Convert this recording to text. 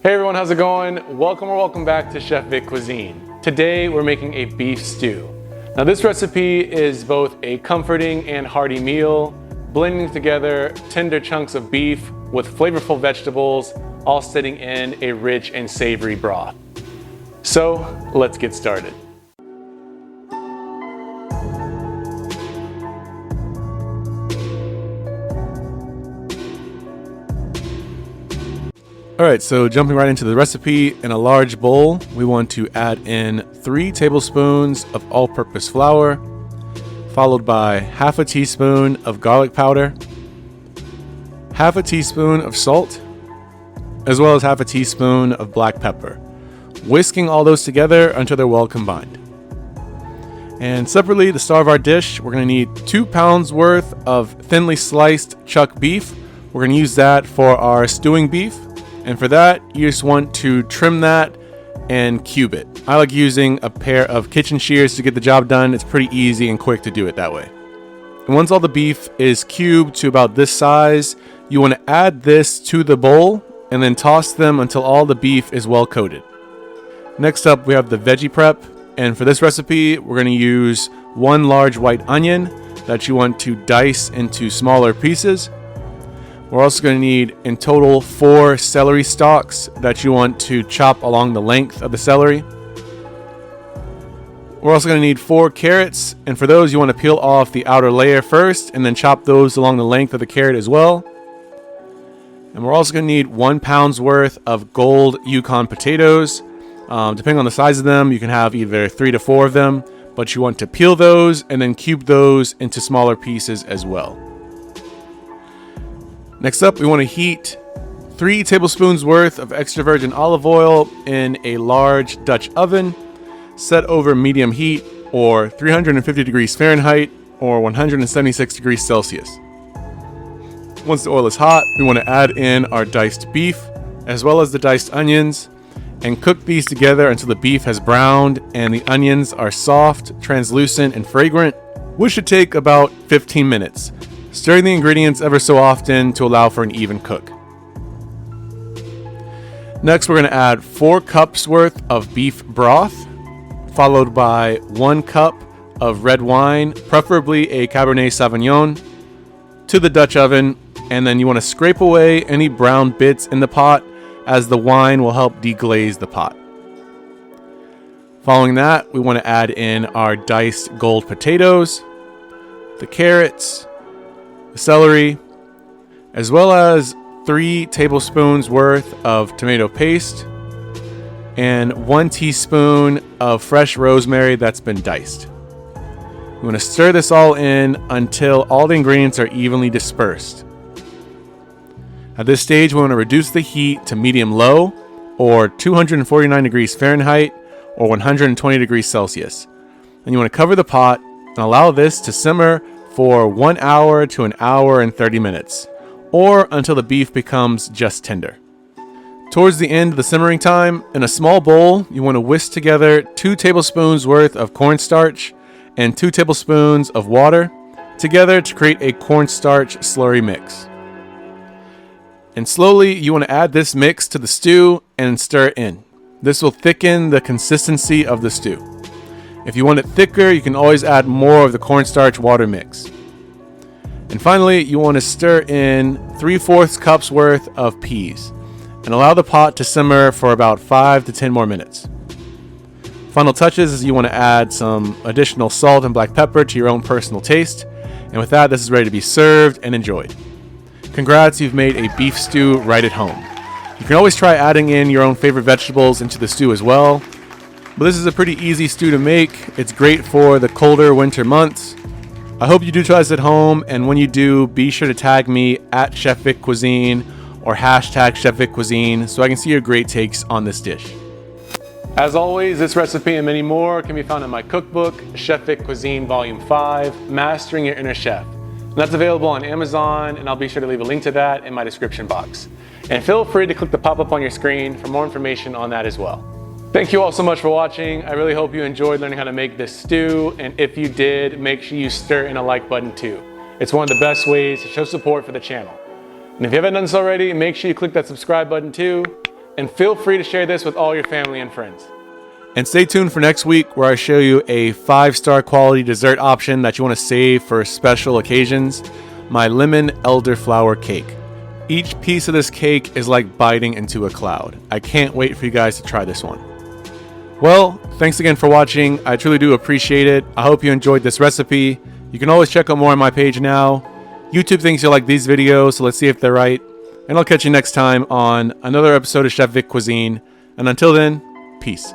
Hey everyone, how's it going? Welcome back to Chef Vic Cuisine. Today we're making a beef stew. Now this recipe is both a comforting and hearty meal, blending together tender chunks of beef with flavorful vegetables, all sitting in a rich and savory broth. So let's get started. All right, so jumping right into the recipe, in a large bowl, we want to add in 3 tablespoons of all-purpose flour, followed by half a teaspoon of garlic powder, half a teaspoon of salt, as well as half a teaspoon of black pepper, whisking all those together until they're well combined. And separately, the star of our dish, we're gonna need 2 pounds worth of thinly sliced chuck beef. We're gonna use that for our stewing beef. And for that, you just want to trim that and cube it. I like using a pair of kitchen shears to get the job done. It's pretty easy and quick to do it that way. And once all the beef is cubed to about this size, you want to add this to the bowl and then toss them until all the beef is well coated. Next up, we have the veggie prep. And for this recipe, we're going to use 1 large white onion that you want to dice into smaller pieces. We're also going to need in total 4 celery stalks that you want to chop along the length of the celery. We're also going to need 4 carrots, and for those you want to peel off the outer layer first and then chop those along the length of the carrot as well. And we're also going to need 1 pound's worth of gold Yukon potatoes. Depending on the size of them, you can have either 3 to 4 of them, but you want to peel those and then cube those into smaller pieces as well. Next up, we want to heat 3 tablespoons worth of extra virgin olive oil in a large Dutch oven, set over medium heat or 350 degrees Fahrenheit or 176 degrees Celsius. Once the oil is hot, we want to add in our diced beef as well as the diced onions and cook these together until the beef has browned and the onions are soft, translucent, and fragrant, which should take about 15 minutes. Stirring the ingredients ever so often to allow for an even cook. Next, we're going to add 4 cups worth of beef broth, followed by 1 cup of red wine, preferably a Cabernet Sauvignon, to the Dutch oven, and then you want to scrape away any brown bits in the pot as the wine will help deglaze the pot. Following that, we want to add in our diced gold potatoes, the carrots, the celery, as well as 3 tablespoons worth of tomato paste and 1 teaspoon of fresh rosemary that's been diced. We want to stir this all in until all the ingredients are evenly dispersed. At this stage, we want to reduce the heat to medium-low or 249 degrees Fahrenheit or 120 degrees Celsius. And you want to cover the pot and allow this to simmer for 1 hour to 1 hour and 30 minutes, or until the beef becomes just tender. Towards the end of the simmering time, in a small bowl, you want to whisk together 2 tablespoons worth of cornstarch and 2 tablespoons of water together to create a cornstarch slurry mix. And slowly, you want to add this mix to the stew and stir it in. This will thicken the consistency of the stew. If you want it thicker, you can always add more of the cornstarch water mix. And finally, you want to stir in 3/4 cups worth of peas and allow the pot to simmer for about 5 to 10 more minutes. Final touches is you want to add some additional salt and black pepper to your own personal taste. And with that, this is ready to be served and enjoyed. Congrats, you've made a beef stew right at home. You can always try adding in your own favorite vegetables into the stew as well. But this is a pretty easy stew to make. It's great for the colder winter months. I hope you do try this at home, and when you do, be sure to tag me at Chef Vic Cuisine or hashtag Chef Vic Cuisine so I can see your great takes on this dish. As always, this recipe and many more can be found in my cookbook, Chef Vic Cuisine Volume 5, Mastering Your Inner Chef. And that's available on Amazon, and I'll be sure to leave a link to that in my description box. And feel free to click the pop-up on your screen for more information on that as well. Thank you all so much for watching. I really hope you enjoyed learning how to make this stew, and if you did, make sure you stir in a like button too. It's one of the best ways to show support for the channel. And if you haven't done so already, make sure you click that subscribe button too. And feel free to share this with all your family and friends. And stay tuned for next week where I show you a 5-star quality dessert option that you want to save for special occasions, my lemon elderflower cake. Each piece of this cake is like biting into a cloud. I can't wait for you guys to try this one. Well, thanks again for watching. I truly do appreciate it. I hope you enjoyed this recipe. You can always check out more on my page now. YouTube thinks you'll like these videos, so let's see if they're right. And I'll catch you next time on another episode of Chef Vic Cuisine. And until then, peace.